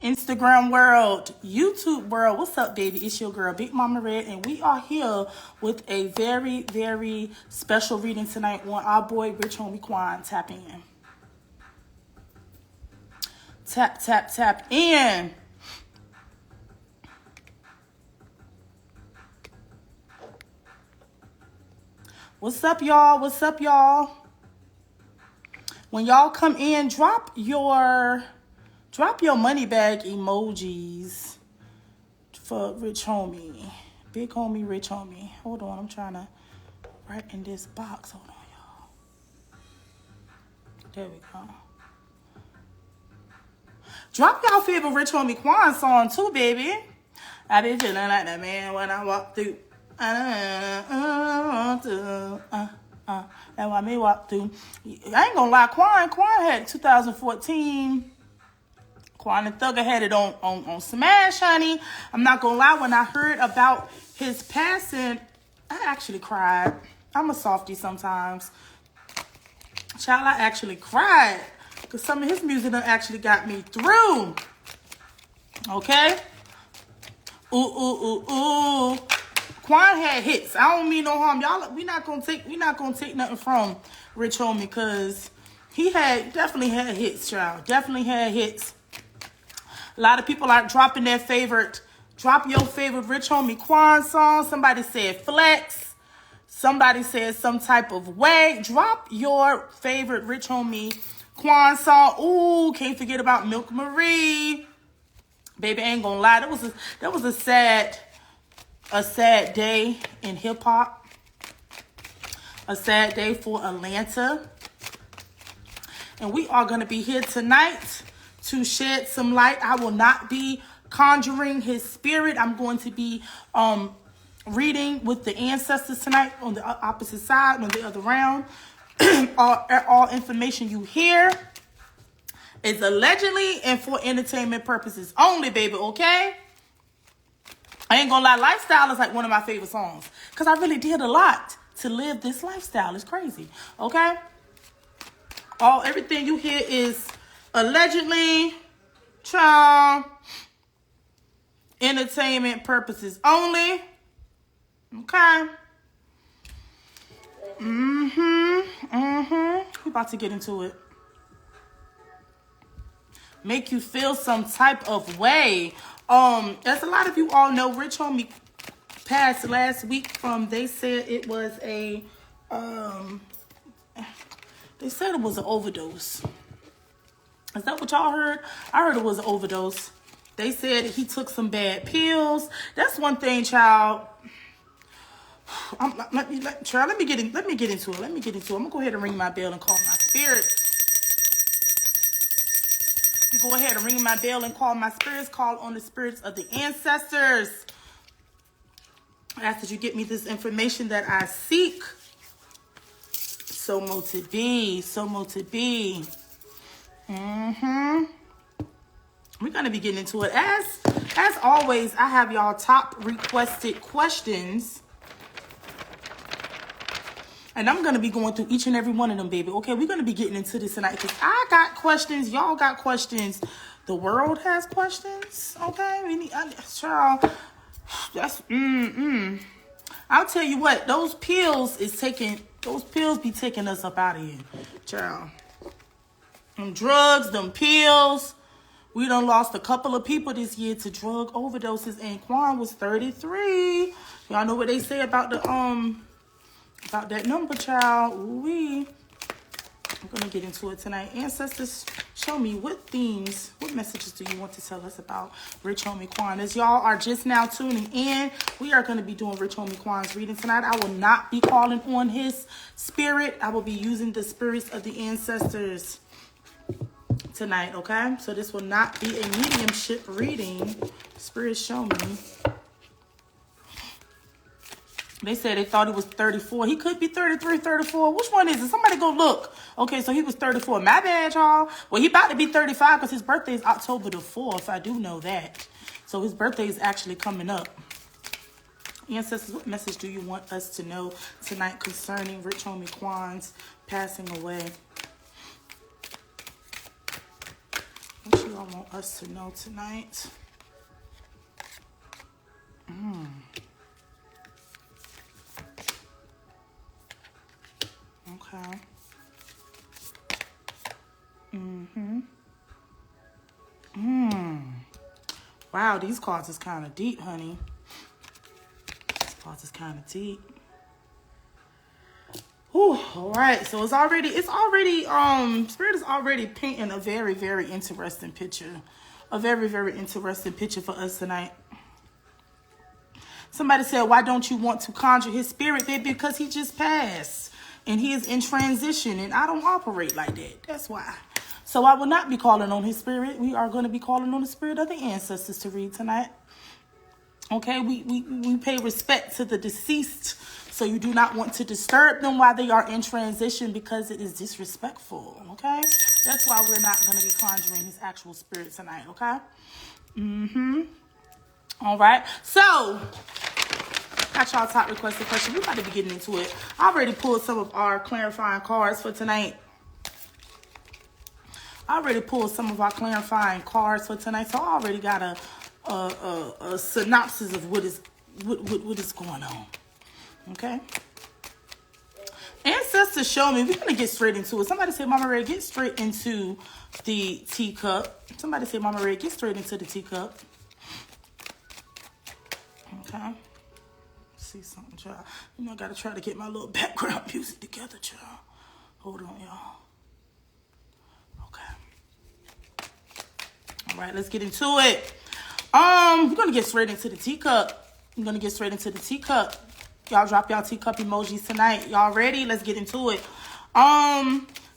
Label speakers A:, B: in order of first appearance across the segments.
A: Instagram world, YouTube world. What's up, baby? It's your girl, Big Mama Red, and we are here with a very, very special reading tonight on our boy, Rich Homie Quan. Tap in. Tap, tap, tap in. What's up, y'all? What's up, y'all? When y'all come in, drop your money bag emojis for Rich Homie. Big Homie, Rich Homie. Hold on, I'm trying to write in this box. Hold on, y'all. There we go. Drop y'all favorite Rich Homie Quan song too, baby. I be feeling like that man when I walk through. That's why me walk through. I ain't gonna lie, Quan had 2014. Quan and Thugger had it on Smash, honey. I'm not gonna lie, when I heard about his passing, I actually cried. I'm a softie sometimes. Child, I actually cried. Because some of his music done actually got me through. Okay? Ooh, ooh, ooh, ooh. Quan had hits. I don't mean no harm. Y'all, we not gonna take nothing from Rich Homie, because he definitely had hits, child. Definitely had hits. A lot of people are dropping their favorite, drop your favorite Rich Homie Quan song. Somebody said Flex. Somebody said Some Type of Way. Drop your favorite Rich Homie Quan song. Ooh, can't forget about Milk Marie. Baby, ain't gonna lie. That was a sad day in hip hop. A sad day for Atlanta. And we are gonna be here tonight to shed some light. I will not be conjuring his spirit. I'm going to be reading with the ancestors tonight on the opposite side, on the other round. all information you hear is allegedly and for entertainment purposes only, baby, okay? I ain't gonna lie, Lifestyle is like one of my favorite songs, because I really did a lot to live this lifestyle. It's crazy, okay? Everything you hear is allegedly, entertainment purposes only, okay? We're about to get into it. Make you feel some type of way. As a lot of you all know, Rich Homie passed last week from, they said it was an overdose. Is that what y'all heard? I heard it was an overdose. They said he took some bad pills. That's one thing, child. Let me get into it. I'm gonna go ahead and ring my bell and call my spirit. You go ahead and ring my bell and call my spirits. Call on the spirits of the ancestors. I ask that you get me this information that I seek. So mo to be. So mo to be. We're gonna be getting into it. As always, I have y'all top requested questions. And I'm going to be going through each and every one of them, baby. Okay, we're going to be getting into this tonight, because I got questions. Y'all got questions. The world has questions. Okay, child. That's I'll tell you what. Those pills be taking us up out of here, child. Them drugs, them pills. We done lost a couple of people this year to drug overdoses, and Quan was 33. Y'all know what they say about that number, child. Ooh-wee. I'm going to get into it tonight. Ancestors, show me what messages do you want to tell us about Rich Homie Quan? As y'all are just now tuning in, we are going to be doing Rich Homie Quan's reading tonight. I will not be calling on his spirit. I will be using the spirits of the ancestors tonight, okay? So this will not be a mediumship reading. Spirits, show me. They said they thought he was 34. He could be 33, 34. Which one is it? Somebody go look. Okay, so he was 34. My bad, y'all. Well, he about to be 35 because his birthday is October the 4th. I do know that. So his birthday is actually coming up. Ancestors, what message do you want us to know tonight concerning Rich Homie Quan's passing away? What you y'all want us to know tonight? Okay. Wow, these cards is kind of deep, honey. These cards is kind of deep. Whew, all right, so Spirit is already painting a very, very interesting picture. A very, very interesting picture for us tonight. Somebody said, why don't you want to conjure his spirit, baby? Because he just passed. And he is in transition. And I don't operate like that. That's why. So I will not be calling on his spirit. We are going to be calling on the spirit of the ancestors to read tonight. Okay, we pay respect to the deceased. So you do not want to disturb them while they are in transition because it is disrespectful. Okay? That's why we're not going to be conjuring his actual spirit tonight. Okay? All right. So, got y'all top requested question. We're about to be getting into it. I already pulled some of our clarifying cards for tonight. So I already got a synopsis of what is going on. Okay. Ancestors show me. We're gonna get straight into it. Somebody say, Mama Ray, get straight into the teacup. Somebody say, Mama Ray, get straight into the teacup. Okay. See something, child. You know, I gotta try to get my little background music together, child. Hold on, y'all. Okay. All right, let's get into it. We're gonna get straight into the teacup. Y'all drop y'all teacup emojis tonight. Y'all ready? Let's get into it.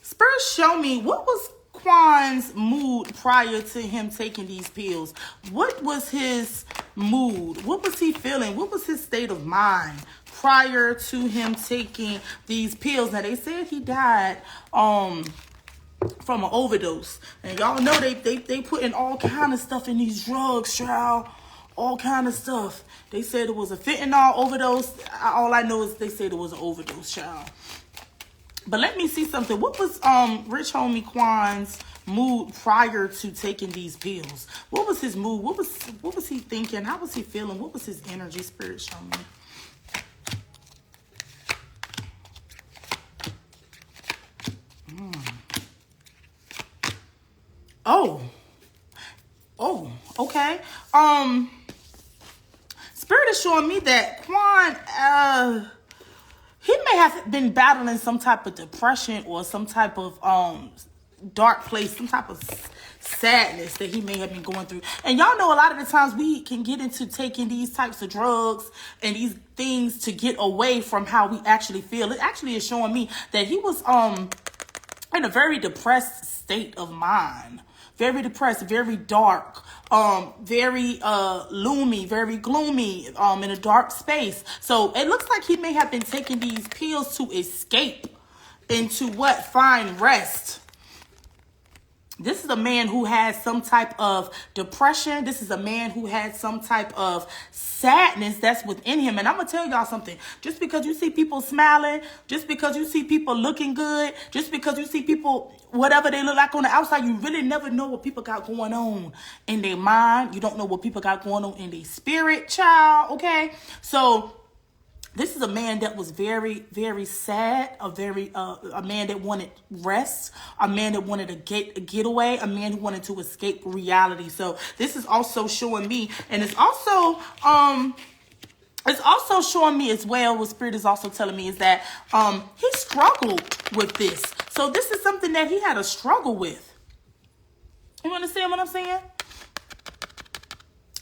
A: Spirit, show me what was Quan's mood prior to him taking these pills. What was his mood? What was he feeling? What was his state of mind prior to him taking these pills? Now they said he died from an overdose, and y'all know they put in all kind of stuff in these drugs, child. All kind of stuff. They said it was a fentanyl overdose. All I know is they said it was an overdose, child. But let me see something. What was Rich Homie Quan's mood prior to taking these pills? What was his mood? What was he thinking? How was he feeling? What was his energy? Spirit, show me. Oh, okay. Spirit is showing me that Quan, he may have been battling some type of depression or some type of dark place, some type of sadness that he may have been going through. And y'all know a lot of the times we can get into taking these types of drugs and these things to get away from how we actually feel. It actually is showing me that he was in a very depressed state of mind. Very depressed, very dark, very gloomy, in a dark space. So it looks like he may have been taking these pills to escape into what? Find rest. This is a man who has some type of depression. This is a man who has some type of sadness that's within him. And I'm going to tell y'all something. Just because you see people smiling, just because you see people looking good, just because you see people, whatever they look like on the outside, you really never know what people got going on in their mind. You don't know what people got going on in their spirit, child. Okay? So this is a man that was very, very sad, a man that wanted rest, a man that wanted a getaway, a man who wanted to escape reality. So this is also showing me, and it's also showing me as well, what Spirit is also telling me is that he struggled with this. So this is something that he had a struggle with. You understand what I'm saying?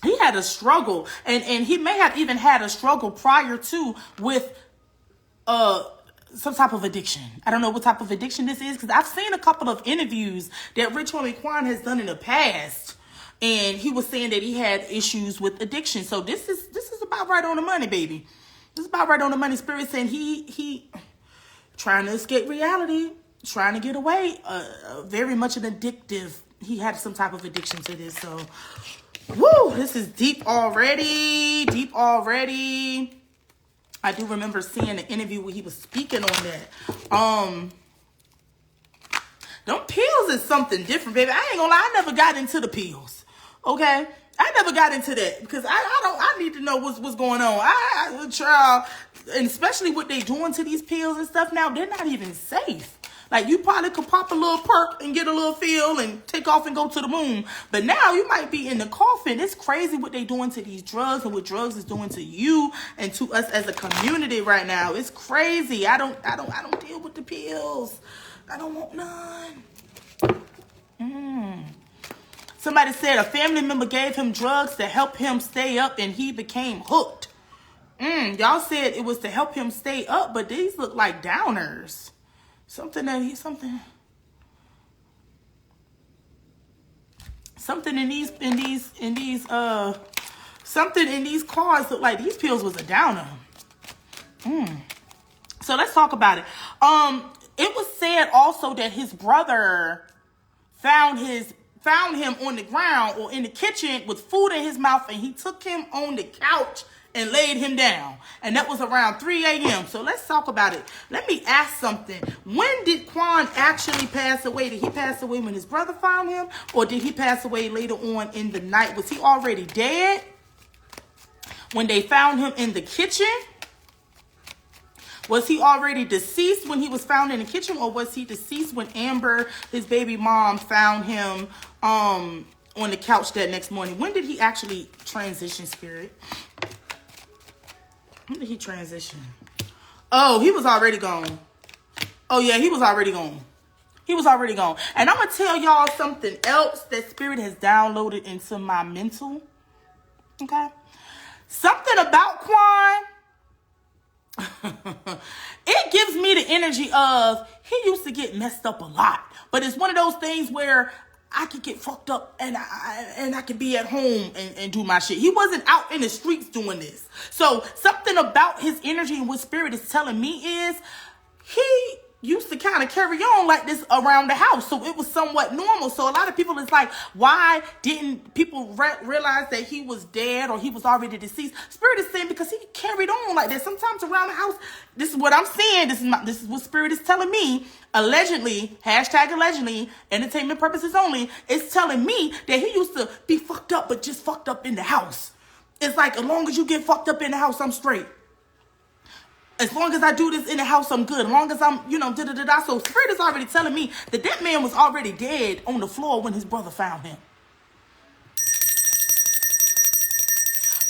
A: He had a struggle, and he may have even had a struggle prior to with some type of addiction. I don't know what type of addiction this is, because I've seen a couple of interviews that Rich Homie Quan has done in the past, and he was saying that he had issues with addiction. So this is about right on the money, baby. This is about right on the money. Spirit saying he trying to escape reality, trying to get away. Very much an addictive. He had some type of addiction to this. So, woo, this is deep already. Deep already. I do remember seeing an interview where he was speaking on that. Them pills is something different, baby. I ain't gonna lie, I never got into the pills. Okay? I never got into that because I need to know what's going on. Child, and especially what they doing to these pills and stuff now, they're not even safe. Like, you probably could pop a little perk and get a little feel and take off and go to the moon. But now you might be in the coffin. It's crazy what they doing to these drugs and what drugs is doing to you and to us as a community right now. It's crazy. I don't deal with the pills. I don't want none. Somebody said a family member gave him drugs to help him stay up and he became hooked. Y'all said it was to help him stay up, but these look like downers. Something in these cards look like these pills was a downer. So let's talk about it. It was said also that his brother found him on the ground or in the kitchen with food in his mouth, and he took him on the couch and laid him down. And that was around 3 a.m. So let's talk about it. Let me ask something. When did Quan actually pass away? Did he pass away when his brother found him? Or did he pass away later on in the night? Was he already dead when they found him in the kitchen? Was he already deceased when he was found in the kitchen? Or was he deceased when Amber, his baby mom, found him on the couch that next morning? When did he actually transition, Spirit? When did he transition? Oh, he was already gone. Oh, yeah, he was already gone. He was already gone. And I'm going to tell y'all something else that Spirit has downloaded into my mental. Okay? Something about Quan. It gives me the energy of he used to get messed up a lot. But it's one of those things where I could get fucked up and I could be at home and do my shit. He wasn't out in the streets doing this. So something about his energy and what Spirit is telling me is he used to kind of carry on like this around the house. So it was somewhat normal. So a lot of people is like, why didn't people realize that he was dead or he was already deceased? Spirit is saying because he carried on like this. Sometimes around the house, this is what I'm saying. This is what Spirit is telling me. Allegedly, #allegedly, entertainment purposes only, it's telling me that he used to be fucked up, but just fucked up in the house. It's like, as long as you get fucked up in the house, I'm straight. As long as I do this in the house, I'm good. As long as I'm, da-da-da-da. So Spirit is already telling me that that man was already dead on the floor when his brother found him.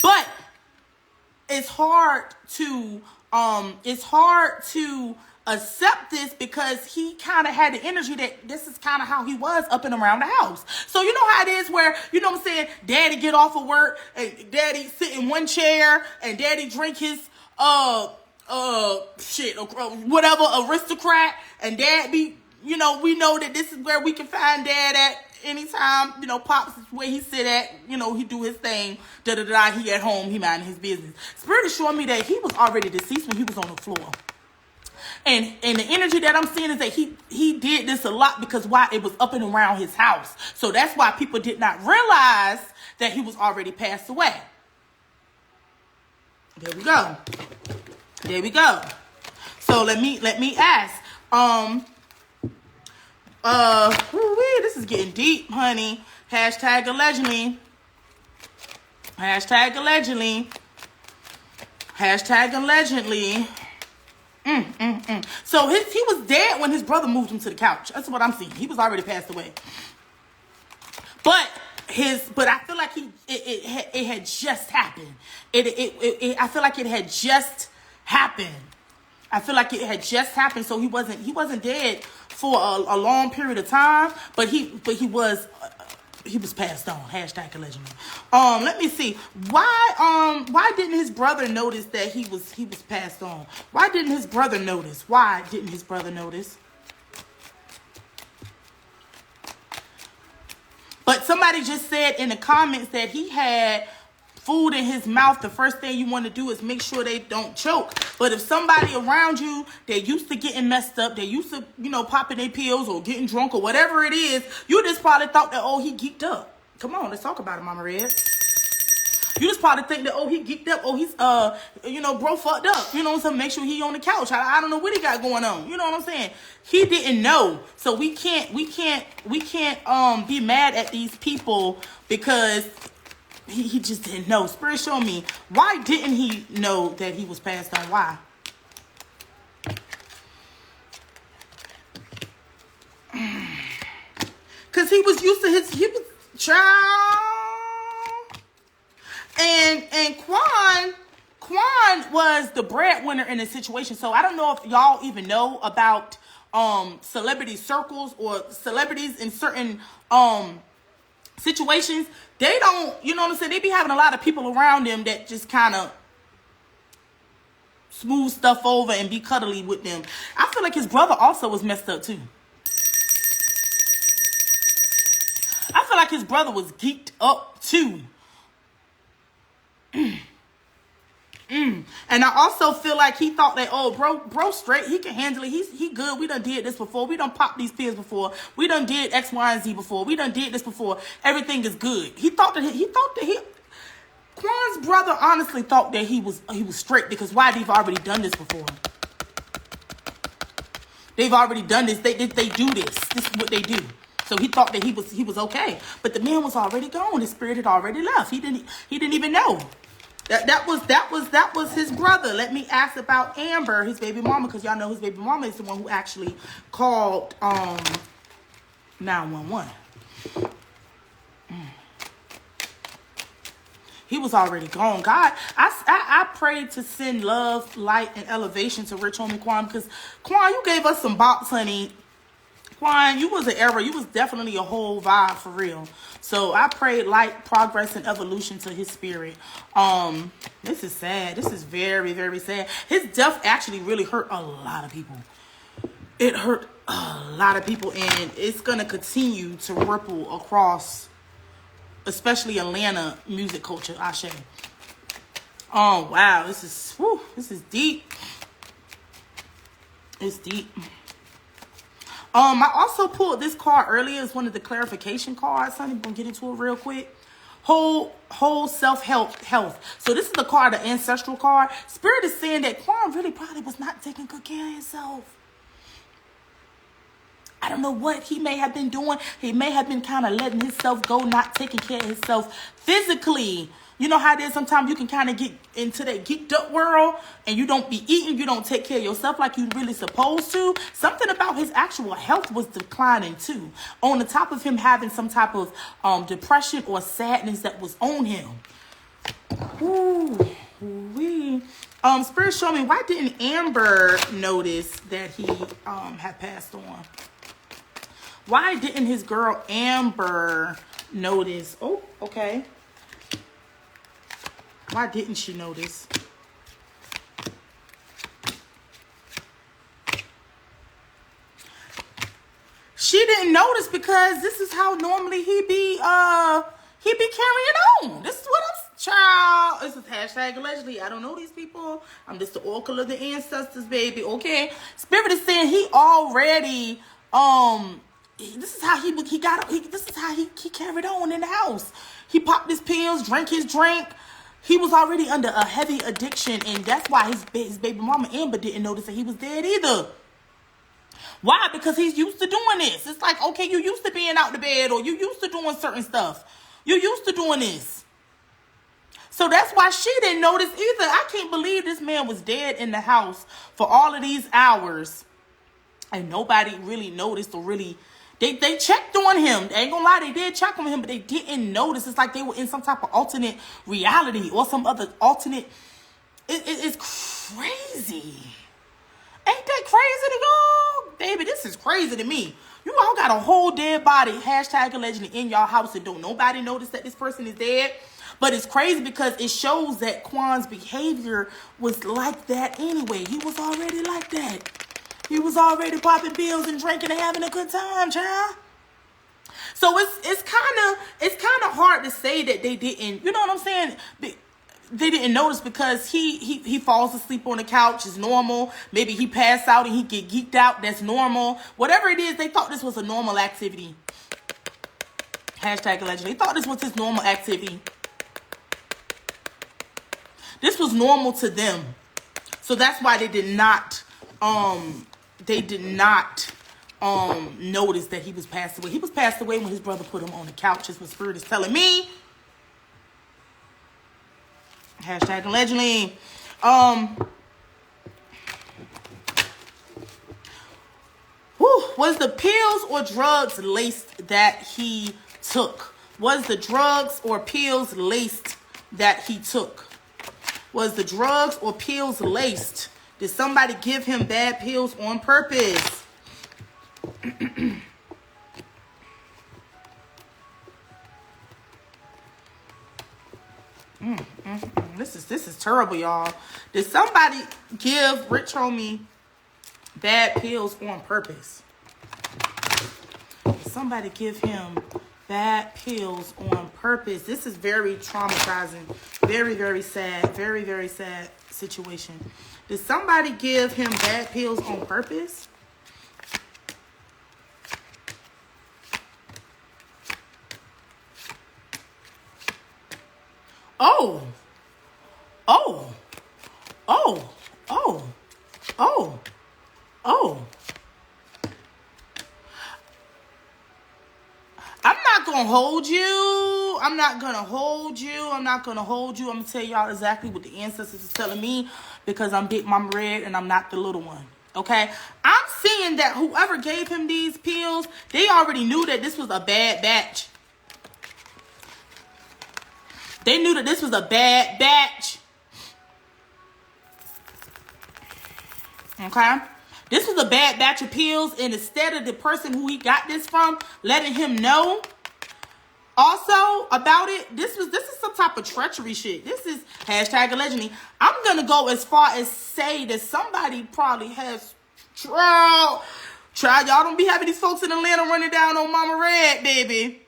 A: But it's hard to accept this because he kind of had the energy that this is kind of how he was up and around the house. So you know how it is where, you know what I'm saying, daddy get off of work and daddy sit in one chair and daddy drink his whatever, aristocrat, and dad be, we know that this is where we can find dad at anytime, Pops is where he sit at, he do his thing, he at home, he mind his business. Spirit is showing me that he was already deceased when he was on the floor. And the energy that I'm seeing is that he did this a lot because why? It was up and around his house. So that's why people did not realize that he was already passed away. There we go. There we go. So let me ask. This is getting deep, honey. #allegedly. #allegedly. #allegedly. So he was dead when his brother moved him to the couch. That's what I'm seeing. He was already passed away. But I feel like it had just happened. I feel like it had just happened. I feel like it had just happened. So he wasn't dead for a long period of time, but he was passed on. #allegedly. Let me see. Why didn't his brother notice that he was passed on? Why didn't his brother notice? Why didn't his brother notice? But somebody just said in the comments that he had food in his mouth. The first thing you want to do is make sure they don't choke. But if somebody around you, they're used to getting messed up, they used to, popping their pills or getting drunk or whatever it is, you just probably thought that, oh, he geeked up. Come on, let's talk about it, Mama Red. You just probably think that, oh, he geeked up. Oh, he's, bro fucked up. You know what I'm saying? Make sure he on the couch. I don't know what he got going on. You know what I'm saying? He didn't know. So we can't be mad at these people because he just didn't know. Spirit, show me, why didn't he know that he was passed on? Why? Because he was used to he was child. And Quan was the breadwinner in the situation. So I don't know if y'all even know about celebrity circles or celebrities in certain situations. They don't, you know what I'm saying? They be having a lot of people around them that just kind of smooth stuff over and be cuddly with them. I feel like his brother also was messed up too. I feel like his brother was geeked up too. And I also feel like he thought that, oh, bro straight, he can handle it. He good. We done did this before. We done popped these pills before. We done did X, Y, and Z before. We done did this before. Everything is good. Quan's brother honestly thought that he was straight, because why? They've already done this before. They've already done this. They do this. This is what they do. So he thought that he was okay, but the man was already gone. His spirit had already left. He didn't even know. That was his brother. Let me ask about Amber, his baby mama, because y'all know his baby mama is the one who actually called 911. He was already gone. God, I prayed to send love, light, and elevation to Rich Homie Quan, because Quan, you gave us some bops, honey. Quan, you was an era. You was definitely a whole vibe for real. So I prayed light, progress, and evolution to his spirit. This is sad. This is very, very sad. His death actually really hurt a lot of people. It hurt a lot of people, and it's gonna continue to ripple across, especially Atlanta music culture. Ashe. Oh wow, this is deep. It's deep. I also pulled this card earlier as one of the clarification cards. Honey, I'm gonna get into it real quick. Whole self-help health. So this is the card, the ancestral card. Spirit is saying that Quan really probably was not taking good care of himself. I don't know what he may have been doing. He may have been kind of letting himself go, not taking care of himself physically. You know how it is, sometimes you can kind of get into that geeked up world and you don't be eating, you don't take care of yourself like you really supposed to. Something about his actual health was declining too. On the top of him having some type of depression or sadness that was on him. Ooh-wee. Spirit, show me, why didn't Amber notice that he had passed on? Why didn't his girl Amber notice? Oh, okay. Why didn't she notice? She didn't notice because this is how normally he be carrying on. This is what I'm, child. This is hashtag allegedly. I don't know these people. I'm just the oracle of the ancestors, baby. Okay. Spirit is saying he already this is how this is how he carried on in the house. He popped his pills, drank his drink. He was already under a heavy addiction, and that's why his baby mama Amber didn't notice that he was dead either. Why? Because he's used to doing this. It's like, okay, you used to being out the bed, or you used to doing certain stuff. You used to doing this. So that's why she didn't notice either. I can't believe this man was dead in the house for all of these hours, and nobody really noticed or really... They checked on him. They ain't gonna lie, they did check on him, but they didn't notice. It's like they were in some type of alternate reality or some other alternate... It's crazy. Ain't that crazy to y'all? Baby, this is crazy to me. You all got a whole dead body, hashtag allegedly, in y'all house, and don't nobody notice that this person is dead. But it's crazy because it shows that Quan's behavior was like that anyway. He was already like that. He was already popping pills and drinking and having a good time, child. So it's kind of hard to say that they didn't, you know what I'm saying? They didn't notice because he falls asleep on the couch. It's normal. Maybe he passed out and he get geeked out. That's normal. Whatever it is, they thought this was a normal activity. Hashtag allegedly. They thought this was his normal activity. This was normal to them. So that's why they did not notice that he was passed away. He was passed away when his brother put him on the couch, is what Spirit is telling me. Hashtag allegedly. Was the pills or drugs laced that he took? Was the drugs or pills laced that he took? Was the drugs or pills laced? Did somebody give him bad pills on purpose? This is terrible, y'all. Did somebody give Rich Homie bad pills on purpose? Did somebody give him bad pills on purpose? This is very traumatizing. Very, very sad. Very, very sad situation. Did somebody give him bad pills on purpose? Oh. Oh. Oh. Oh. Oh. Oh. I'm not going to hold you. I'm not going to hold you. I'm not going to hold you. I'm going to tell y'all exactly what the ancestors is telling me because I'm Big Mama Red and I'm not the little one. Okay? I'm seeing that whoever gave him these pills, they already knew that this was a bad batch. They knew that this was a bad batch. Okay? This was a bad batch of pills, and instead of the person who he got this from letting him know also about it, this is some type of treachery shit. This is hashtag allegedly. I'm gonna go as far as say that somebody probably has tried. Y'all don't be having these folks in Atlanta running down on Mama Red, baby.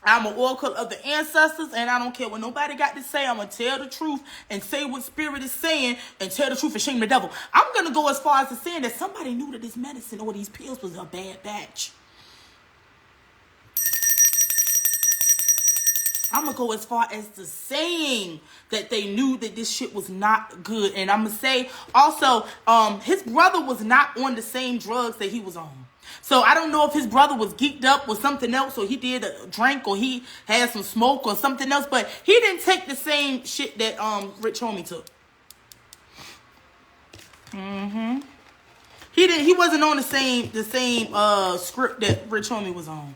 A: I'm an oracle of the ancestors, and I don't care what nobody got to say. I'm going to tell the truth and say what Spirit is saying and tell the truth and shame the devil. I'm going to go as far as to saying that somebody knew that this medicine or these pills was a bad batch. I'm going to go as far as to saying that they knew that this shit was not good. And I'm going to say also, his brother was not on the same drugs that he was on. So I don't know if his brother was geeked up with something else or he did a drink or he had some smoke or something else. But he didn't take the same shit that Rich Homie took. He wasn't on the same script that Rich Homie was on.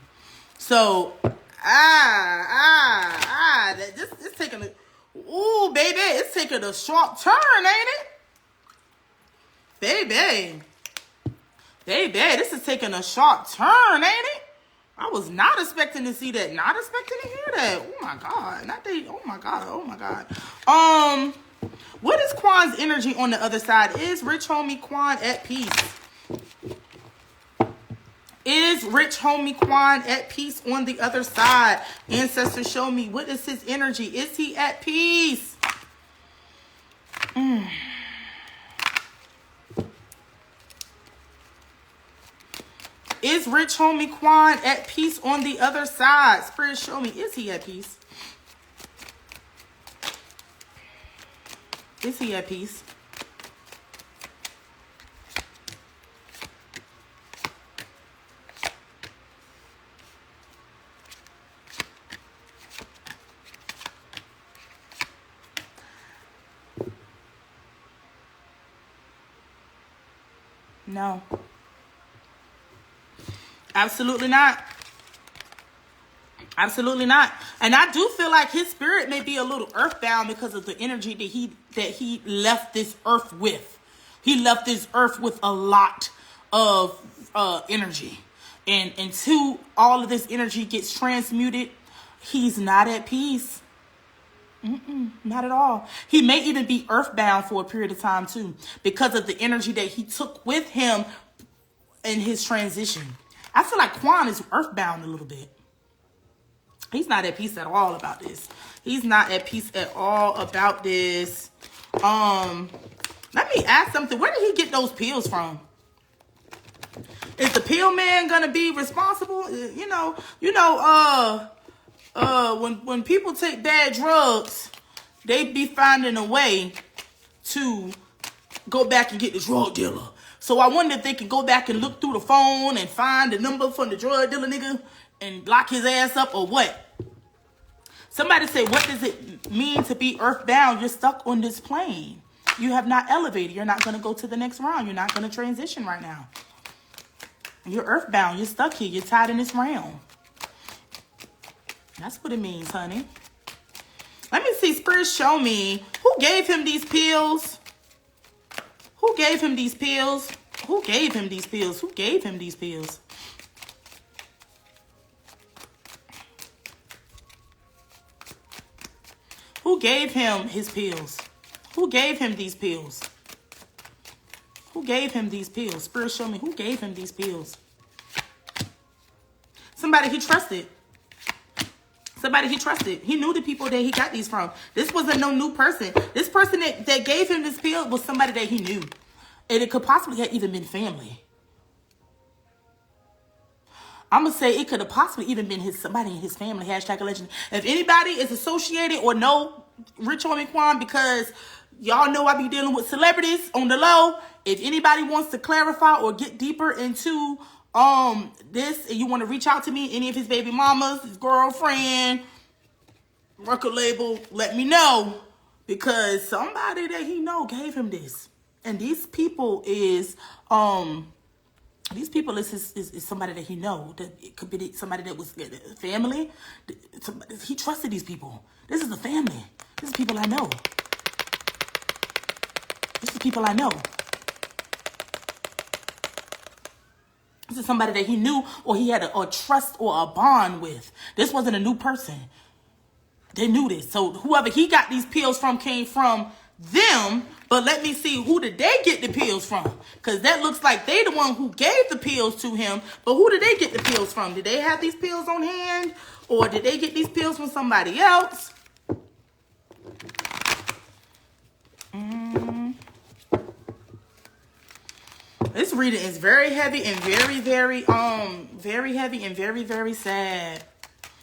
A: So this taking a baby, it's taking a sharp turn, ain't it? Baby, this is taking a sharp turn, ain't it? I was not expecting to see that. Not expecting to hear that. Oh my God. Oh my God. What is Quan's energy on the other side? Is Rich Homie Quan at peace? Is Rich Homie Quan at peace on the other side? Ancestors, show me. What is his energy? Is he at peace? Is Rich Homie Quan at peace on the other side? Spirit, show me. Is he at peace? Is he at peace? No. Absolutely not. Absolutely not. And I do feel like his spirit may be a little earthbound because of the energy that he left this earth with. He left this earth with a lot of energy. And until all of this energy gets transmuted, he's not at peace. Not at all. He may even be earthbound for a period of time too, because of the energy that he took with him in his transition. I feel like Quan is earthbound a little bit. He's not at peace at all about this. He's not at peace at all about this. Let me ask something. Where did he get those pills from? Is the pill man gonna be responsible? When people take bad drugs, they be finding a way to go back and get the drug dealer. So I wonder if they can go back and look through the phone and find the number from the drug dealer nigga and lock his ass up or what. Somebody say, what does it mean to be earthbound? You're stuck on this plane. You have not elevated. You're not going to go to the next round. You're not going to transition right now. You're earthbound. You're stuck here. You're tied in this realm. That's what it means, honey. Let me see. Spirit, show me. Who gave him these pills? Who gave him these pills? Who gave him these pills? Who gave him these pills? Who gave him his pills? Who gave him these pills? Who gave him these pills? Spirit, show me. Who gave him these pills? Somebody he trusted. Somebody he trusted. He knew the people that he got these from. This wasn't no new person. This person that gave him this pill was somebody that he knew. And it could possibly have even been family. I'm going to say it could have possibly even been somebody in his family. Hashtag legend. If anybody is associated or know Rich Homie Quan, because y'all know I be dealing with celebrities on the low. If anybody wants to clarify or get deeper into this, and you want to reach out to me, any of his baby mamas, his girlfriend, record label, let me know. Because somebody that he know gave him this. And these people is somebody that he know. That it could be somebody that was family. He trusted these people. This is a family. This is people I know. This is people I know. This is somebody that he knew or he had a trust or a bond with. This wasn't a new person. They knew this. So whoever he got these pills from came from them. But let me see, who did they get the pills from? Because that looks like they the one who gave the pills to him. But who did they get the pills from? Did they have these pills on hand? Or did they get these pills from somebody else? This reading is very heavy and very heavy and very sad.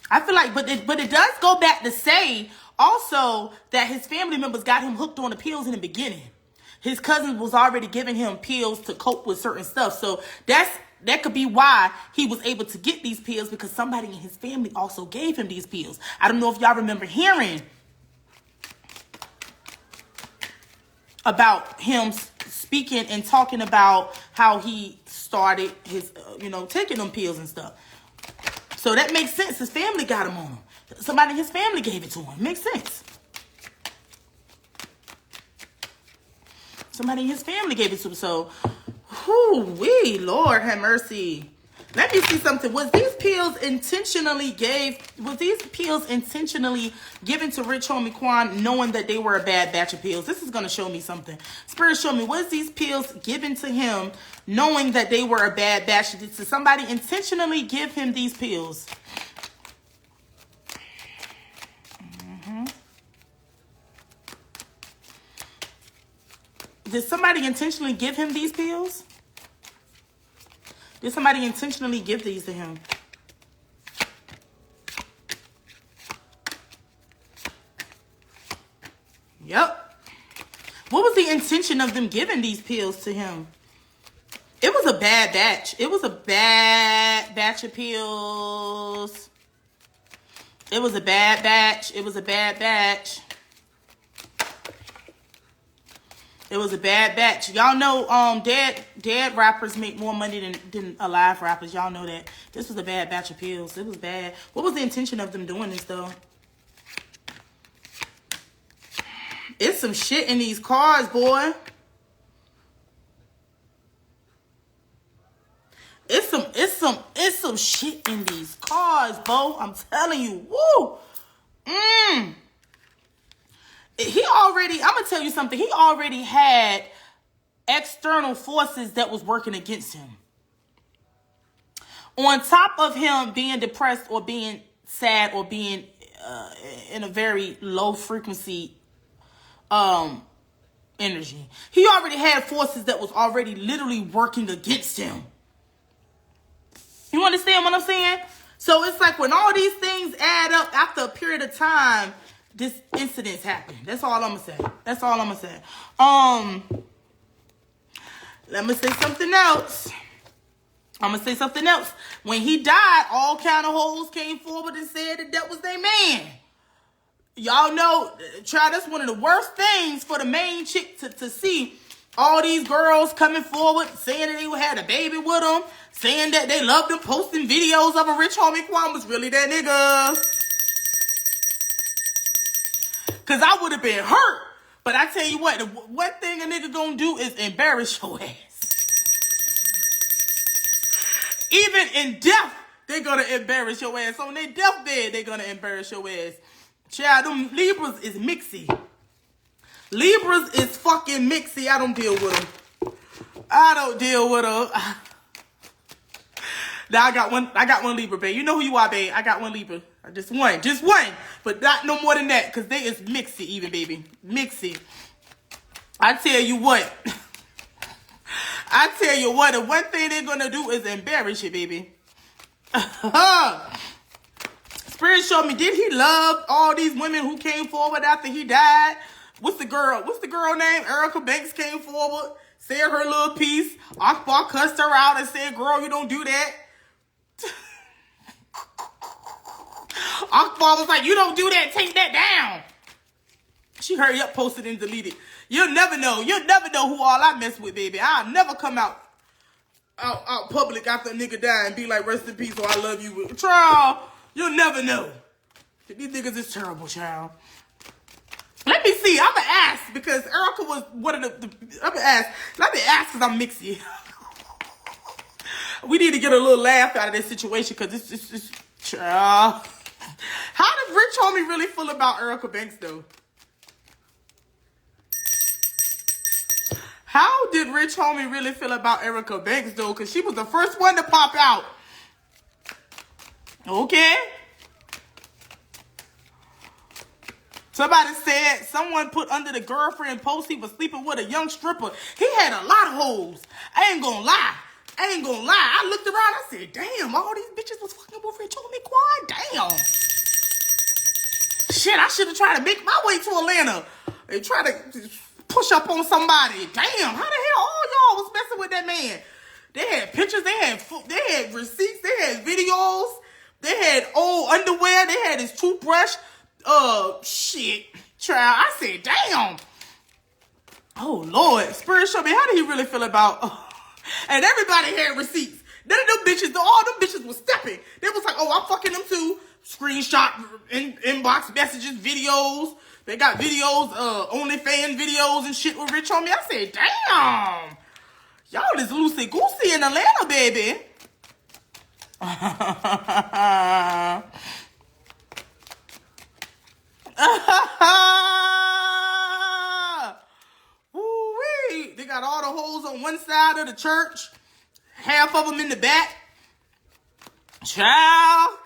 A: I feel like, but it does go back to say also that his family members got him hooked on the pills in the beginning. His cousin was already giving him pills to cope with certain stuff. So that could be why he was able to get these pills, because somebody in his family also gave him these pills. I don't know if y'all remember hearing about him speaking and talking about how he started his, taking them pills and stuff. So that makes sense. His family got him on them. Somebody in his family gave it to him. Makes sense. Somebody in his family gave it to him. So, whoo-wee, Lord have mercy. Let me see something. Was these pills intentionally given to Rich Homie Quan, knowing that they were a bad batch of pills? This is going to show me something. Spirit, show me. Was these pills given to him knowing that they were a bad batch? Did somebody intentionally give him these pills? Did somebody intentionally give him these pills? Did somebody intentionally give these to him? Yep. What was the intention of them giving these pills to him? It was a bad batch. It was a bad batch of pills. It was a bad batch. It was a bad batch. It was a bad batch. Y'all know dead rappers make more money than alive rappers. Y'all know that. This was a bad batch of pills. It was bad. What was the intention of them doing this, though? It's some shit in these cards, boy. It's some shit in these cards, Bo. I'm telling you. Woo! I'm going to tell you something. He already had external forces that was working against him. On top of him being depressed or being sad or being in a very low frequency energy, he already had forces that was already literally working against him. You understand what I'm saying? So it's like when all these things add up after a period of time, this incident's happened. That's all I'm gonna say. That's all I'm gonna say. Let me say something else. I'm gonna say something else. When he died, all kind of hoes came forward and said that was their man. Y'all know, child, that's one of the worst things for the main chick to see. All these girls coming forward saying that they had a baby with him, saying that they loved him, posting videos of a rich homie. Quan was really that nigga. Because I would have been hurt. But I tell you what, the one thing a nigga gonna do is embarrass your ass. Even in death, they gonna embarrass your ass. On their deathbed, they gonna embarrass your ass. Child, them Libras is mixy. Libras is fucking mixy. I don't deal with them. I don't deal with them. Now I got one Libra, babe. You know who you are, babe. I got one Libra. Just one. But not no more than that. Because they is mixy even, baby. Mixy. I tell you what. The one thing they're going to do is embarrass you, baby. Spirit showed me, did he love all these women who came forward after he died? What's the girl name? Erica Banks came forward, said her little piece. Akbar cussed her out and said, girl, you don't do that. Akbar was like, you don't do that, take that down. She hurry up, posted and deleted. You'll never know who all I mess with, baby. I'll never come out public after a nigga die and be like, rest in peace, or I love you. Child, you'll never know. These niggas is terrible, child. Let me see. I'm going to ask because Erica was one of the I'm going to ask. Let me ask because I'm mixy. We need to get a little laugh out of this situation because it's child. How does Rich Homie really feel about Erica Banks, though? How did Rich Homie really feel about Erica Banks, though? Because she was the first one to pop out. Okay. Somebody said someone put under the girlfriend post he was sleeping with a young stripper. He had a lot of hoes. I ain't gonna lie. I looked around. I said, damn, all these bitches was fucking with Rich Homie Quan. Damn. Shit, I should have tried to make my way to Atlanta and try to push up on somebody. Damn, how the hell all y'all was messing with that man? They had pictures, they had receipts, they had videos, they had old underwear, they had his toothbrush. Shit, child. I said, damn. Oh, Lord. Spirit showed me, how did he really feel about... And everybody had receipts. None of them bitches, all them bitches was stepping. They was like, oh, I'm fucking them too. Screenshot, inbox messages, videos. They got videos, OnlyFans videos and shit with Rich Homie. I said, damn. Y'all is loosey-goosey in Atlanta, baby. Woo-wee. They got all the hoes on one side of the church, half of them in the back. Child.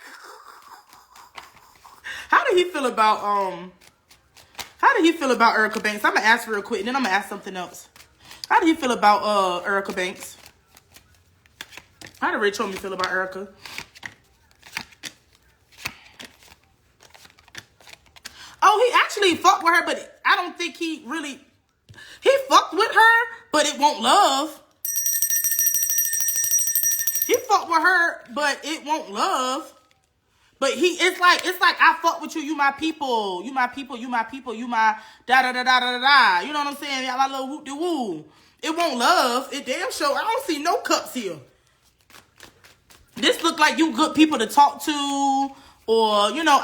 A: How did he feel about Erica Banks? I'm gonna ask real quick and then I'm gonna ask something else. How do you feel about Erica Banks? How did Rich Homie feel about Erica? Oh, he actually fucked with her, but I don't think he fucked with her, but it won't love. He fucked with her, but it won't love. But it's like I fuck with you, you my people, you my da da da da da da. You know what I'm saying? Y'all my little whoop de woo. It won't love. It damn sure. I don't see no cups here. This look like you good people to talk to. Or, you know,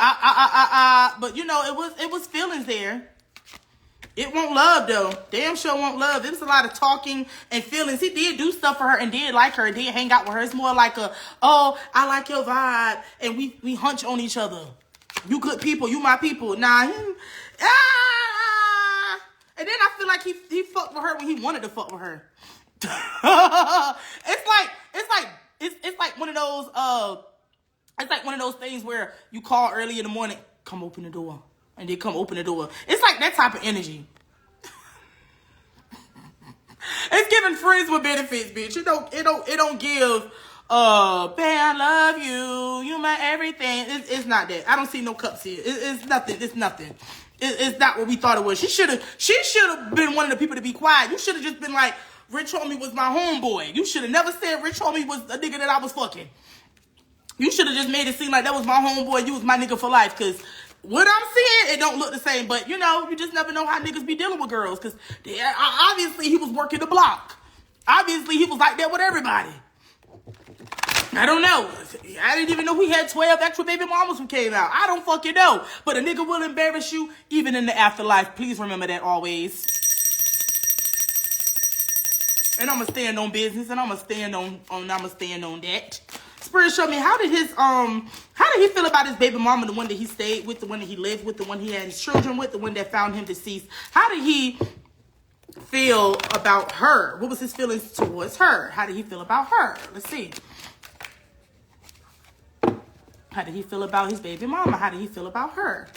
A: but you know, it was feelings there. It won't love though. Damn sure won't love. It was a lot of talking and feelings. He did do stuff for her and did like her, did hang out with her. It's more like oh, I like your vibe. And we hunch on each other. You good people, you my people. Nah, and then I feel like he fucked with her when he wanted to fuck with her. It's like one of those it's like one of those things where you call early in the morning, come open the door. And they come open the door. It's like that type of energy. It's giving friends with benefits, bitch. It don't give I love you. You my everything. It's not that. I don't see no cups here. It's nothing. It's nothing. It's not what we thought it was. She should have been one of the people to be quiet. You should have just been like, Rich Homie was my homeboy. You should have never said Rich Homie was a nigga that I was fucking. You should have just made it seem like that was my homeboy. You was my nigga for life. Because what I'm seeing, it don't look the same. But, you know, you just never know how niggas be dealing with girls. Because obviously he was working the block. Obviously he was like that with everybody. I don't know. I didn't even know he had 12 extra baby mamas who came out. I don't fucking know. But a nigga will embarrass you even in the afterlife. Please remember that always. And I'm gonna stand on business, and I'm gonna stand on that. Spirit showed me how did he feel about his baby mama, the one that he stayed with, the one that he lived with, the one he had his children with, the one that found him deceased. How did he feel about her? What was his feelings towards her? How did he feel about her? Let's see. How did he feel about his baby mama? How did he feel about her?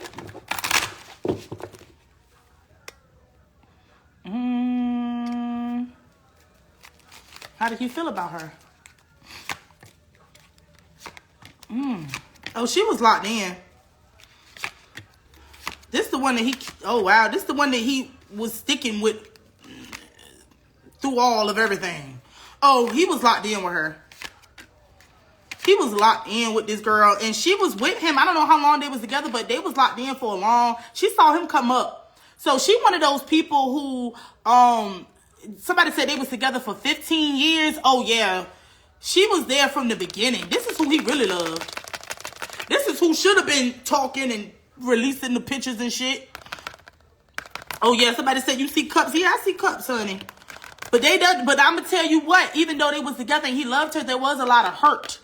A: How did he feel about her? Oh, she was locked in. This the one that he... Oh, wow. This the one that he was sticking with through all of everything. Oh, he was locked in with her. He was locked in with this girl, and she was with him. I don't know how long they was together, but they was locked in for a long. She saw him come up. So she one of those people who, somebody said they was together for 15 years. Oh, yeah. She was there from the beginning. This is who he really loved. This is who should have been talking and releasing the pictures and shit. Oh, yeah. Somebody said, you see cups? Yeah, I see cups, honey. But I'm going to tell you what. Even though they was together and he loved her, there was a lot of hurt.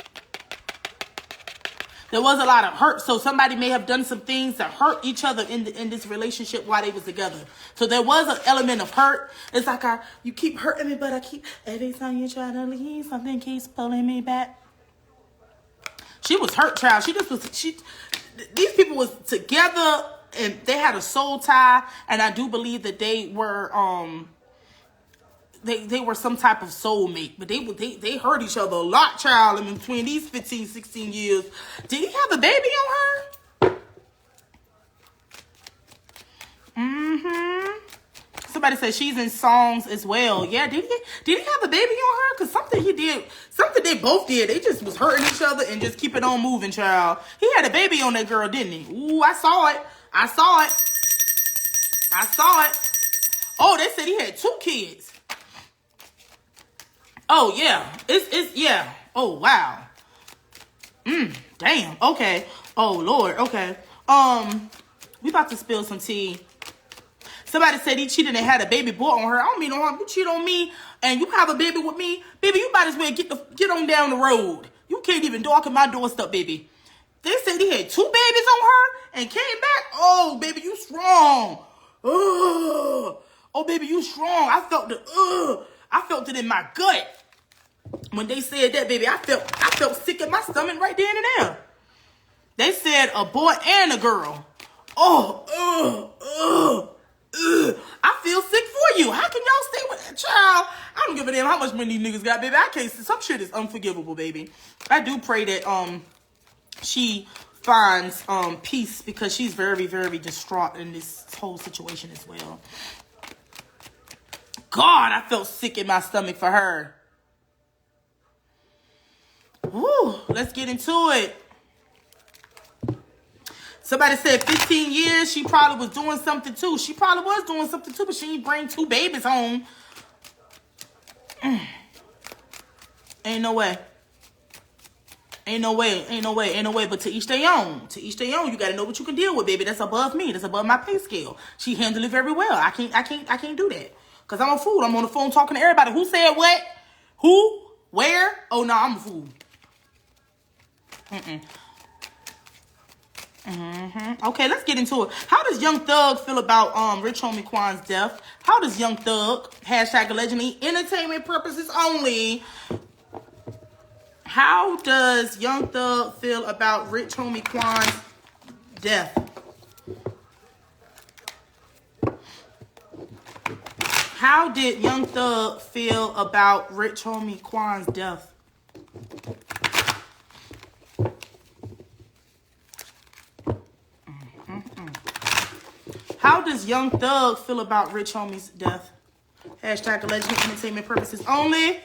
A: There was a lot of hurt. So somebody may have done some things that hurt each other in this relationship while they was together. So there was an element of hurt. It's like, you keep hurting me, but every time you try to leave, something keeps pulling me back. She was hurt, child. These people was together and they had a soul tie. And I do believe that they were, they were some type of soulmate, but they hurt each other a lot, child, in between these 15, 16 years. Did he have a baby on her? Somebody said she's in songs as well. Yeah, did he have a baby on her? Because something they both did. They just was hurting each other and just keep it on moving, child. He had a baby on that girl, didn't he? Ooh, I saw it. Oh, they said he had 2 kids. Oh, yeah. It's yeah. Oh, wow. Damn. Okay. Oh, Lord. Okay. We about to spill some tea. Somebody said he cheated and had a baby boy on her. I don't mean no harm. You cheat on me and you have a baby with me, baby, you might as well get on down the road. You can't even darken my doorstep, baby. They said he had 2 babies on her and came back. Oh, baby, you strong. Oh, baby, you strong. I felt it in my gut. When they said that, baby, I felt sick in my stomach right then and there. They said a boy and a girl. I feel sick for you. How can y'all stay with that child? I don't give a damn how much money these niggas got, baby. I can't. Some shit is unforgivable, baby. I do pray that she finds peace, because she's very, very distraught in this whole situation as well. God, I felt sick in my stomach for her. Woo, let's get into it. Somebody said 15 years, she probably was doing something too. She probably was doing something too, but she didn't bring 2 babies home. Ain't no way. But to each their own. You gotta know what you can deal with, baby. That's above me. That's above my pay scale. She handled it very well. I can't do that. Cause I'm a fool. I'm on the phone talking to everybody. Who said what? Who? Where? Oh no, I'm a fool. Okay, let's get into it. How does Young Thug feel about Rich Homie Quan's death? How does Young Thug, hashtag allegedly, entertainment purposes only, how does Young Thug feel about Rich Homie Quan's death? How did Young Thug feel about Rich Homie Quan's death? How does Young Thug feel about Rich Homie's death? Hashtag alleged entertainment purposes only.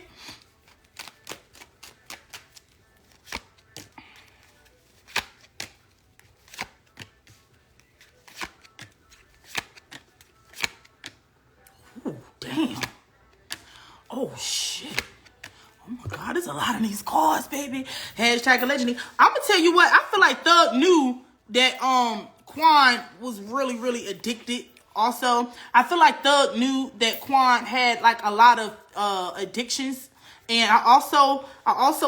A: Oh, damn. Oh, shit. Oh, my God. There's a lot of these cards, baby. Hashtag allegedly. I'm going to tell you what. I feel like Thug knew that Quan was really, really addicted. Also, I feel like Thug knew that Quan had like a lot of addictions, and I also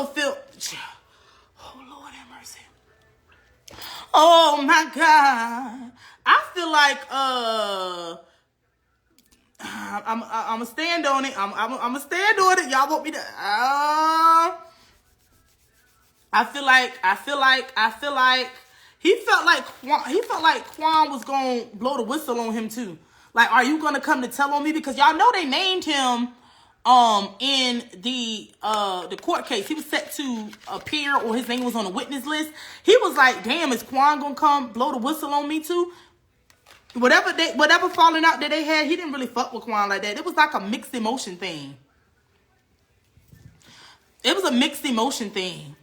A: feel. Oh Lord have mercy. Oh my God. I feel like I'm gonna stand on it. I'm gonna stand on it. Y'all want me to? I feel like he felt like Quan was gonna blow the whistle on him too. Like, are you gonna come to tell on me? Because y'all know they named him in the court case. He was set to appear, or his name was on the witness list. He was like, damn, is Quan gonna come blow the whistle on me too? Whatever falling out that they had, he didn't really fuck with Quan like that. It was like a mixed emotion thing. It was a mixed emotion thing.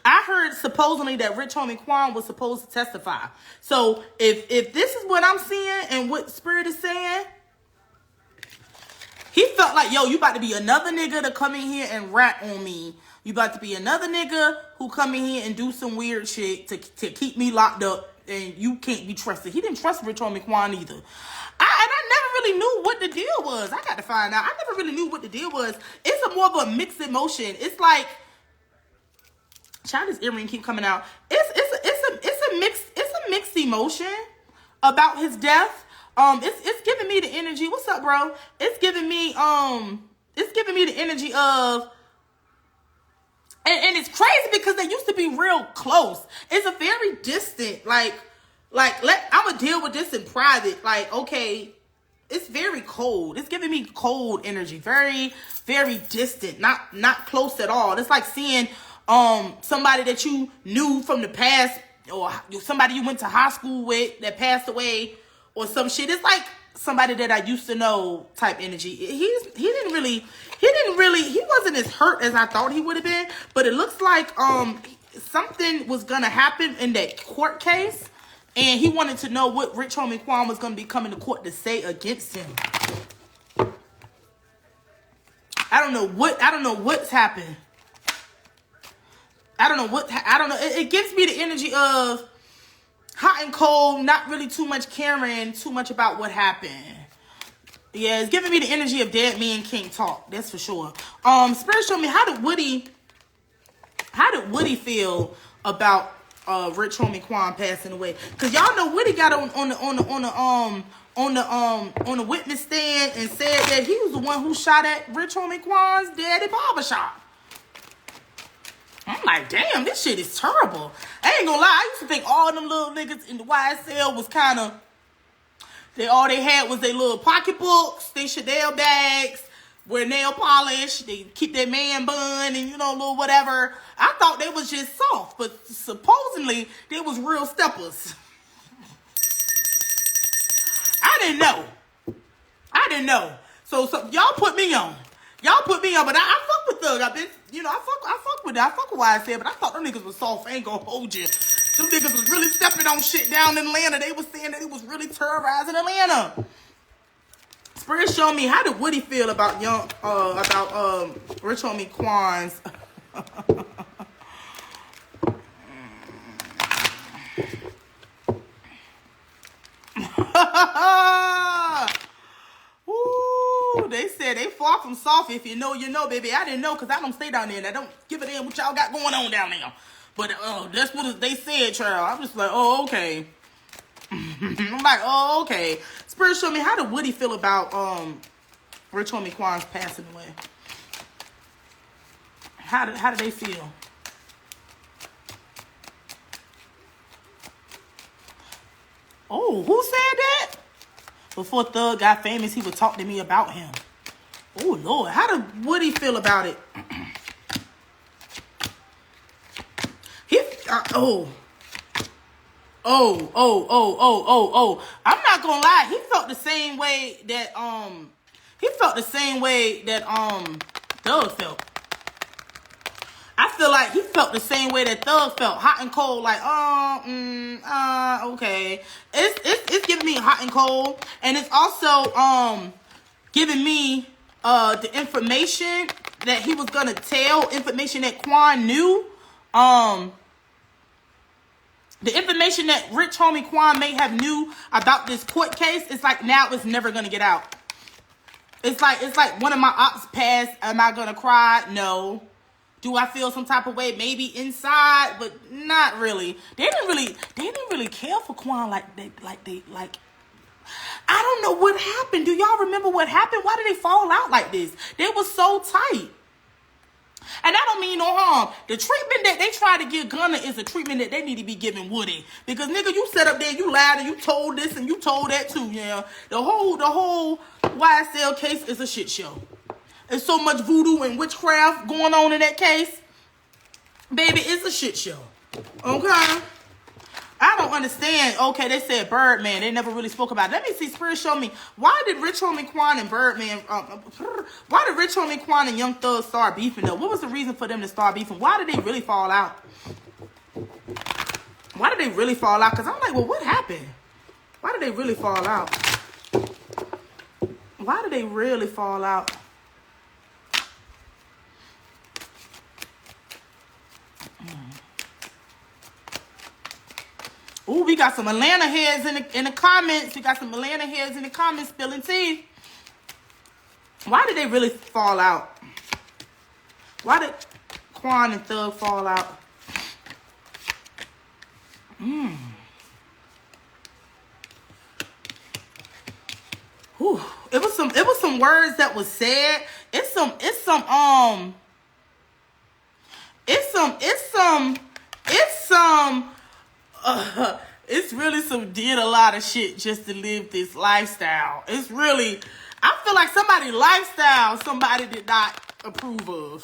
A: I heard supposedly that Rich Homie Quan was supposed to testify. So if this is what I'm seeing and what Spirit is saying, he felt like, yo, you about to be another nigga to come in here and rat on me. You about to be another nigga who come in here and do some weird shit to keep me locked up, and you can't be trusted. He didn't trust Rich Homie Quan either. And I never really knew what the deal was. I got to find out. I never really knew what the deal was. It's more of a mixed emotion. It's like, China's earring keep coming out. It's a mixed emotion about his death. It's giving me the energy. What's up, bro? It's giving me the energy of, and it's crazy because they used to be real close. It's a very distant, I'm gonna deal with this in private. Like, okay, it's very cold. It's giving me cold energy. Very, very distant. Not close at all. It's like seeing somebody that you knew from the past, or somebody you went to high school with that passed away, or some shit. It's like somebody that I used to know type energy. He wasn't as hurt as I thought he would have been, but it looks like something was gonna happen in that court case, and he wanted to know what Rich Homie Quan was gonna be coming to court to say against him. I don't know what's happened. I don't know. It gives me the energy of hot and cold, not really too much caring too much about what happened. Yeah, it's giving me the energy of dead men can't talk. That's for sure. Spirit showed me, how did Woody feel about Rich Homie Quan passing away? Cause y'all know Woody got on the witness stand and said that he was the one who shot at Rich Homie Quan's daddy barbershop. I'm like, damn, this shit is terrible. I ain't gonna lie, I used to think all them little niggas in the YSL was kind of, all they had was their little pocketbooks, they Chanel bags, wear nail polish, they keep their man bun and, little whatever. I thought they was just soft, but supposedly they was real steppers. I didn't know. So y'all put me on. But I fuck with Thug. I fuck with YSL, but I thought them niggas was soft. I ain't gonna hold you. Them niggas was really stepping on shit down in Atlanta. They was saying that it was really terrorizing Atlanta. Spirit showed me, how did Woody feel about Rich Homie Quan's Ooh, they said they far from soft. If you know, you know, baby. I didn't know because I don't stay down there. And I don't give a damn what y'all got going on down there. But that's what they said, child. I'm just like, oh, okay. I'm like, oh, okay. Spirit showed me, how did Woody feel about Rich Homie Quan's passing away? How did they feel? Oh, who said that? Before Thug got famous, he would talk to me about him. Oh, Lord. How did Woody feel about it? I'm not gonna lie, he felt the same way that Thug felt. I feel like he felt the same way that Thug felt, hot and cold, like, okay. It's giving me hot and cold, and it's also giving me the information that he was gonna tell, information that Quan knew, the information that Rich Homie Quan may have knew about this court case. It's like now it's never gonna get out. It's like one of my ops passed. Am I gonna cry? No. Do I feel some type of way? Maybe inside, but not really. They didn't really care for Quan like I don't know what happened. Do y'all remember what happened? Why did they fall out like this? They were so tight. And that don't mean no harm. The treatment that they try to give Gunna is a treatment that they need to be giving Woody. Because nigga, you sat up there, you lied, and you told this and you told that too, yeah. The whole YSL case is a shit show. There's so much voodoo and witchcraft going on in that case. Baby, it's a shit show. Okay? I don't understand. Okay, they said Birdman. They never really spoke about it. Let me see. Spirit show me. Why did Rich Homie Quan and Birdman, why did Rich Homie Quan and Young Thug start beefing though? What was the reason for them to start beefing? Why did they really fall out? Why did they really fall out? Because I'm like, well, what happened? Why did they really fall out? Why did they really fall out? Ooh, we got some Atlanta heads in the comments. We got some Atlanta heads in the comments spilling tea. Why did they really fall out? Why did Quan and Thug fall out? Ooh, it was some words that was said. It's really some did a lot of shit just to live this lifestyle. It's really, I feel like somebody's lifestyle somebody did not approve of.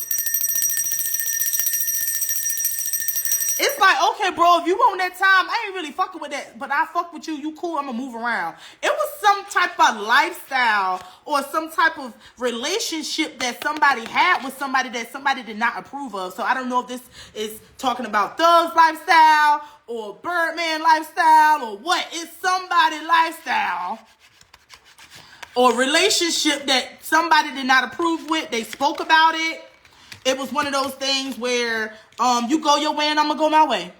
A: It's like, okay, bro, if you want that time, I ain't really fucking with that, but I fuck with you, you cool, I'm gonna move around. It was some type of lifestyle or some type of relationship that somebody had with somebody that somebody did not approve of. So I don't know if this is talking about Thug's lifestyle or Birdman lifestyle or what. It's somebody's lifestyle or relationship that somebody did not approve with. They spoke about it. It was one of those things where you go your way and I'm going to go my way.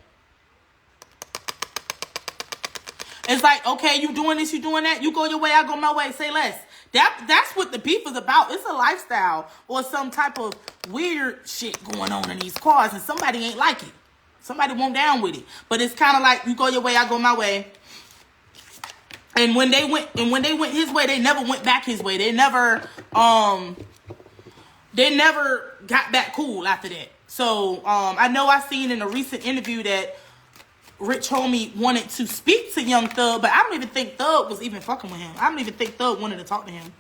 A: It's like, okay, you doing this, you doing that. You go your way, I go my way. Say less. That's what the beef is about. It's a lifestyle or some type of weird shit going on in these cars and somebody ain't like it. Somebody won't down with it. But it's kind of like you go your way, I go my way. And when they went his way, they never went back his way. They never got back cool after that. So I know I seen in a recent interview that Rich Homie wanted to speak to Young Thug, but I don't even think Thug was even fucking with him. I don't even think Thug wanted to talk to him.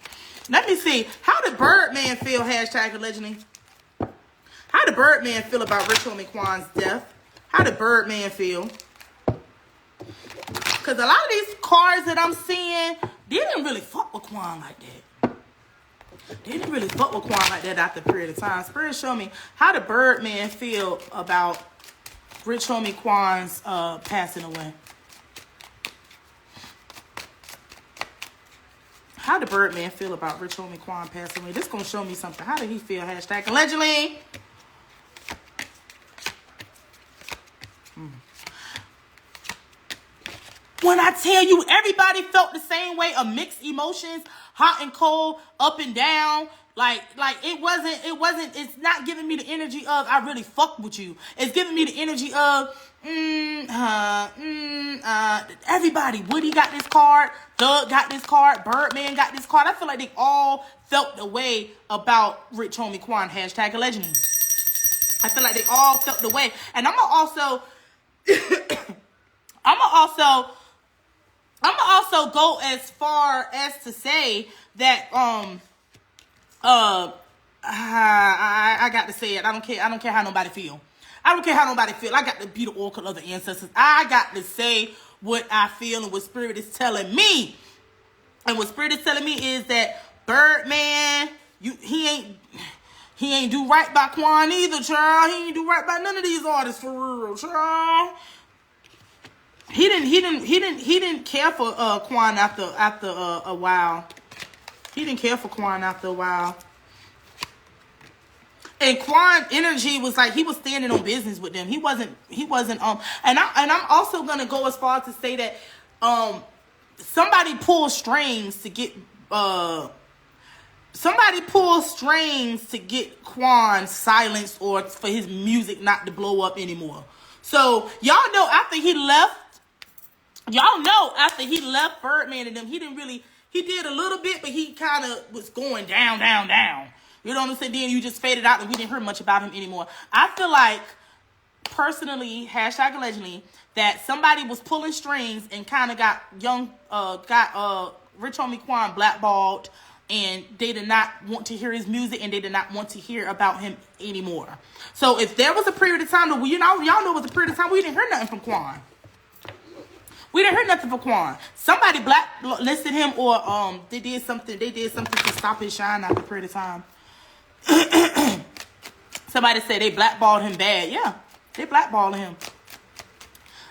A: Let me see. How did Birdman feel? Hashtag allegedly. How did Birdman feel about Rich Homie Quan's death? How did Birdman feel? Because a lot of these cars that I'm seeing, they didn't really fuck with Quan like that. They didn't really fuck with Quan like that after a period of time. Spirit show me, how did Birdman feel about Rich Homie Quan's passing away? How did Birdman feel about Rich Homie Quan passing away? This gonna show me something. How did he feel? Hashtag allegedly. When I tell you, everybody felt the same way, of mixed emotions, hot and cold, up and down. Like it's not giving me the energy of, I really fuck with you. It's giving me the energy of, everybody. Woody got this card, Thug got this card, Birdman got this card. I feel like they all felt the way about Rich Homie Quan, hashtag allegedly. I feel like they all felt the way. And I'm gonna also go as far as to say that I got to say it. I don't care how nobody feel. I don't care how nobody feel. I got to be the oracle of the ancestors. I got to say what I feel and what Spirit is telling me. And what Spirit is telling me is that Birdman, he ain't do right by Quan either, child. He ain't do right by none of these artists for real, child. He didn't care for Quan after a while. He didn't care for Quan after a while. And Quan energy was like he was standing on business with them. He wasn't and I'm also gonna go as far as to say that somebody pulled strings to get Quan silenced or for his music not to blow up anymore. So y'all know after he left Birdman and them, he did a little bit, but he kind of was going down. You know what I'm saying? Then you just faded out and we didn't hear much about him anymore. I feel like, personally, #allegedly, that somebody was pulling strings and kind of got Rich Homie Quan blackballed, and they did not want to hear his music and they did not want to hear about him anymore. So if there was a period of time that y'all know it was a period of time we didn't hear nothing from Quan. We didn't hear nothing from Quan. Somebody blacklisted him or they did something to stop his shine after a period of time. Somebody said they blackballed him bad. Yeah, they blackballed him.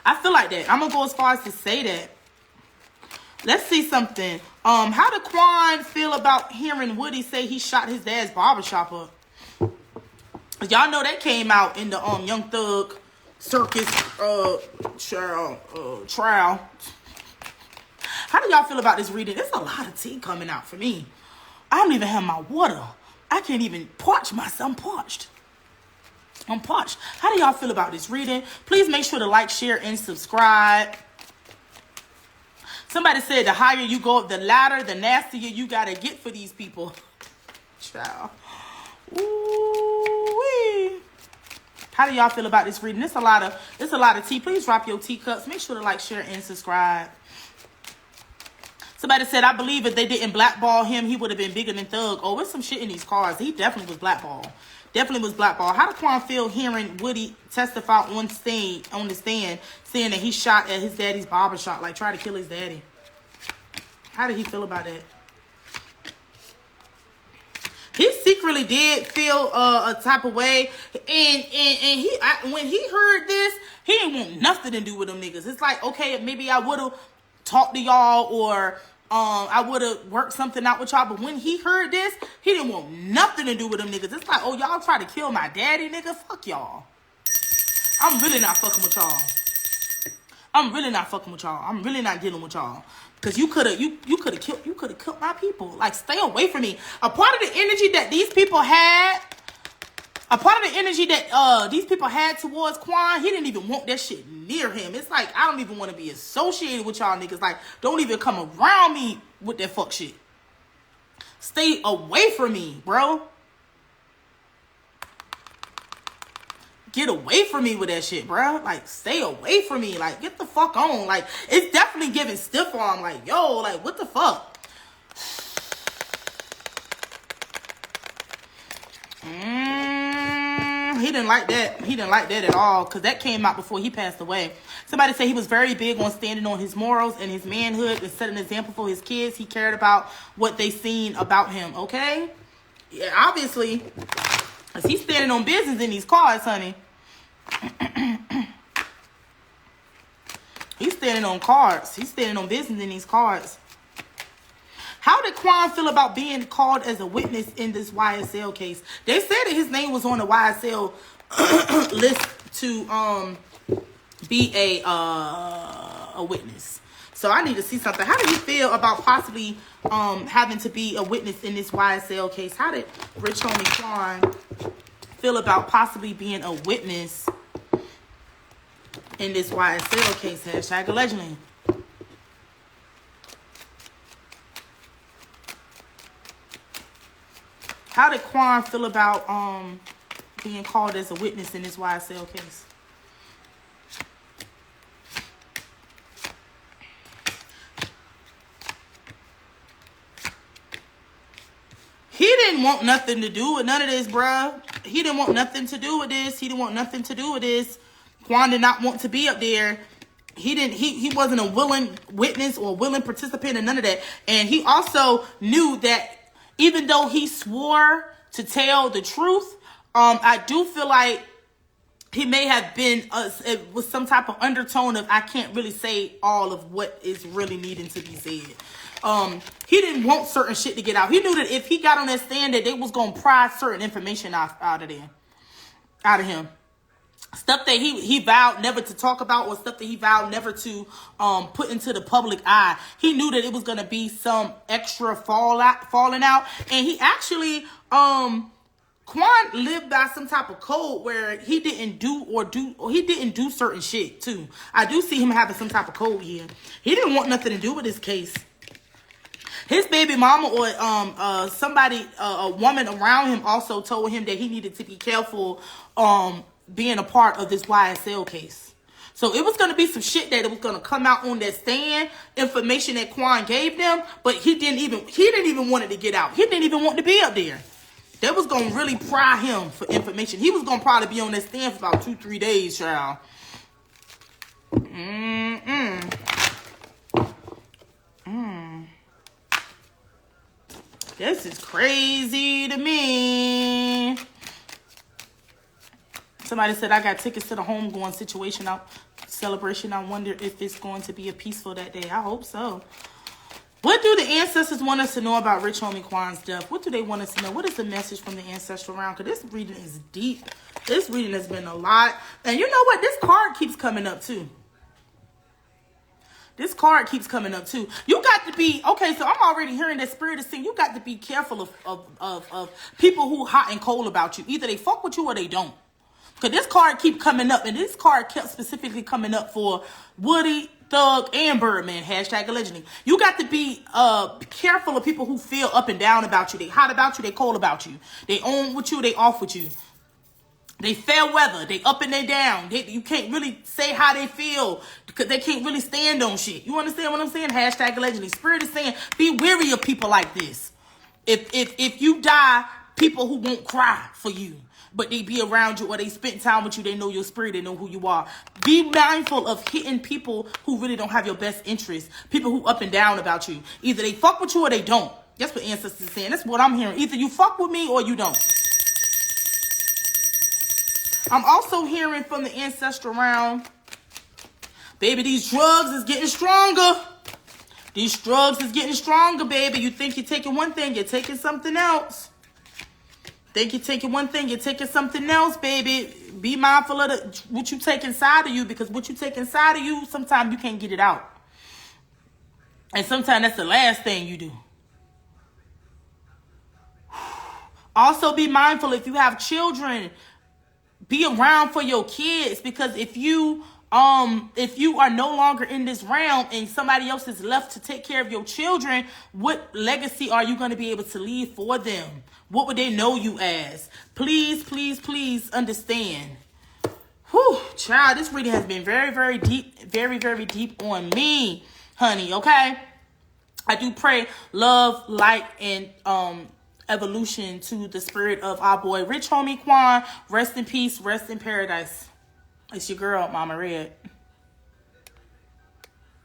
A: I feel like that. I'm gonna go as far as to say that. Let's see something. How did Quan feel about hearing Woody say he shot his dad's barbershop up? Y'all know that came out in the Young Thug circus trial. How do y'all feel about this reading? There's a lot of tea coming out for me. I don't even have my water. I can't even parch myself. I'm parched. How do y'all feel about this reading? Please make sure to like, share, and subscribe. Somebody said the higher you go up the ladder, the nastier you gotta get for these people. Child. Ooh-wee. How do y'all feel about this reading? It's a lot of tea. Please drop your teacups. Make sure to like, share, and subscribe. Somebody said, I believe if they didn't blackball him, he would have been bigger than Thug. Oh, there's some shit in these cards. He definitely was blackballed. How did Quan feel hearing Woody testify on the stand, saying that he shot at his daddy's barbershop, like try to kill his daddy? How did he feel about that? He secretly did feel a type of way, and when he heard this, he didn't want nothing to do with them niggas. It's like, okay, maybe I would have talked to y'all, or I would have worked something out with y'all. But when he heard this, he didn't want nothing to do with them niggas. It's like, oh, y'all try to kill my daddy, nigga? Fuck y'all. I'm really not fucking with y'all. I'm really not dealing with y'all. Cause you could have killed my people. Like, stay away from me. A part of the energy that these people had towards Quan, he didn't even want that shit near him. It's like, I don't even want to be associated with y'all niggas. Like, don't even come around me with that fuck shit. Stay away from me, bro. Get away from me with that shit, bro. Like, stay away from me. Like, get the fuck on. Like, it's definitely giving stiff arm. Like, yo, like, what the fuck? He didn't like that. He didn't like that at all, because that came out before he passed away. Somebody said he was very big on standing on his morals and his manhood and set an example for his kids. He cared about what they seen about him, okay? Yeah, obviously, because he's standing on business in these cards, honey. He's standing on cards. He's standing on business in these cards. How did Quan feel about being called as a witness in this YSL case? They said that his name was on the YSL list to be a witness. So I need to see something. How did he feel about possibly having to be a witness in this YSL case? How did Rich Homie Quan feel about possibly being a witness in this YSL case? #allegedly. How did Quan feel about being called as a witness in this YSL case? He didn't want nothing to do with none of this, bruh. He didn't want nothing to do with this. Quan did not want to be up there he wasn't a willing witness or willing participant in none of that. And he also knew that even though he swore to tell the truth, I do feel like he may have been with some type of undertone of, I can't really say all of what is really needing to be said. He didn't want certain shit to get out. He knew that if he got on that stand, that they was gonna pry certain information out of him. Stuff that he vowed never to talk about, or stuff that he vowed never to put into the public eye. He knew that it was going to be some extra falling out. And he actually, Quan lived by some type of code where he didn't do certain shit too. I do see him having some type of code here. He didn't want nothing to do with this case. His baby mama or somebody, a woman around him also told him that he needed to be careful being a part of this YSL case. So it was going to be some shit that was going to come out on that stand, information that Quan gave them, but he didn't even want it to get out. He didn't even want to be up there. They was going to really pry him for information. He was going to probably be on that stand for about 2-3 days, child. This is crazy to me. Somebody said, I got tickets to the homegoing celebration. I wonder if it's going to be a peaceful that day. I hope so. What do the ancestors want us to know about Rich Homie Quan's death? What do they want us to know? What is the message from the ancestral realm? Because this reading is deep. This reading has been a lot. And you know what? This card keeps coming up too. This card keeps coming up too. You got to be, okay, so I'm already hearing that spirit is saying you got to be careful of people who hot and cold about you. Either they fuck with you or they don't. Because this card keep coming up, and this card kept specifically coming up for Woody, Thug, and Birdman, hashtag allegedly. You got to be careful of people who feel up and down about you. They hot about you, they cold about you. They on with you, they off with you. They fair weather, they up and they down. You can't really say how they feel because they can't really stand on shit. You understand what I'm saying? Hashtag allegedly. Spirit is saying, be weary of people like this. If you die, people who won't cry for you, but they be around you or they spend time with you, they know your spirit, they know who you are. Be mindful of hitting people who really don't have your best interest. People who up and down about you. Either they fuck with you or they don't. That's what ancestors are saying. That's what I'm hearing. Either you fuck with me or you don't. I'm also hearing from the ancestral realm, baby, these drugs is getting stronger. These drugs is getting stronger, baby. You think you're taking one thing, you're taking something else. Think you're taking one thing, you're taking something else, baby. Be mindful of what you take inside of you, because what you take inside of you, sometimes you can't get it out. And sometimes that's the last thing you do. Also be mindful if you have children, be around for your kids, because if you are no longer in this realm and somebody else is left to take care of your children, what legacy are you going to be able to leave for them? What would they know you as? Please, please, please understand. Whew, child, this reading has been very, very deep, very, very deep on me, honey, okay? I do pray love, light, and evolution to the spirit of our boy Rich Homie Quan. Rest in peace, rest in paradise. It's your girl, Mama Red.